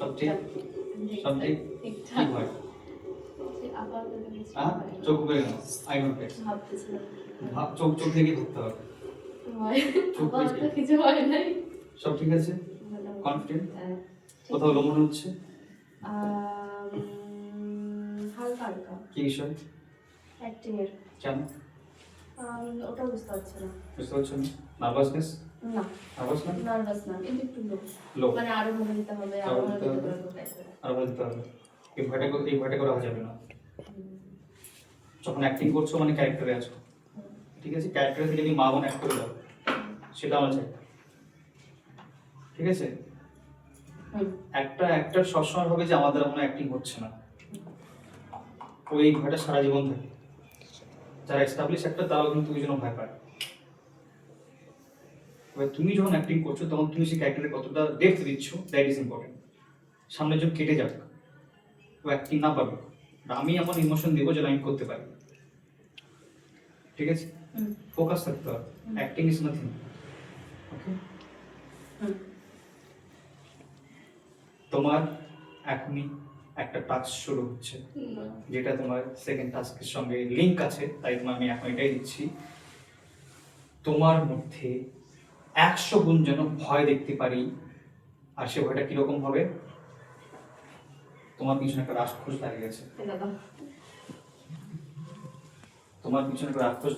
সব ঠিক? সব ঠিক? কি হয়? চোখ উপরে কেন? I don't care. চোখ থেকে ধরতে হবে। চোখ থেকে কিছু হয় নাই। সব ঠিক আছে? কনফিডেন্ট? কোথাও লোমন হচ্ছে? হালকা হালকা। কি বিষয়? অ্যাক্টিং এর। কেন? ওটা বুঝতে পারছি না। বুঝতে পারছো না? নার্ভাসনেস? না। নার্ভাস না? নার্ভাস না, কিন্তু একটু লো। মানে আরো মনে দিতে হবে, আরো মনে দিতে হবে। আরো বলতে হবে। এই ভয়টা করা যাবে না। যখন অ্যাক্টিং করছো মানে ক্যারেক্টারে আছো। ঠিক আছে? ক্যারেক্টারে থেকে যদি মা বোন অ্যাক্ট করে দাও, সেটা আমার চাই। ঠিক আছে? একটা অ্যাক্টর সবসময় ভাবে যে আমাদের কোনো অ্যাক্টিং হচ্ছে না। ওই ভয়টা সারা জীবন থাকে। যারা এস্টাবলিশ অ্যাক্টর তারাও কিন্তু ওই জন্য ভয় পায়। এবার তুমি যখন অ্যাক্টিং করছো তখন তুমি সেই ক্যারেক্টারে কতটা ডেপথ দিচ্ছ, দ্যাট ইজ ইম্পর্টেন্ট। সামনে জন কেটে যাক, ও অ্যাক্টিং না পারবে, আমি এমন ইমোশন দেবো যেন আমি করতে পারি। ঠিক আছে? ফোকাস থাকতে হবে। Acting is nothing. ওকে? তোমার এখনই একটা টাচ শুরু হচ্ছে, যেটা তোমার সেকেন্ড টাস্কের সঙ্গে লিংক আছে, তাই তোমার আমি এখন এটাই দিচ্ছি। তোমার মধ্যে 100 গুণ যেন ভয় দেখতে পারি। আর সে ভয়টা কিরকম হবে? তোমার পিছনে একটা রাক্ষস দাঁড়িয়ে আছে। তোমার পিছনে একটা রাক্ষস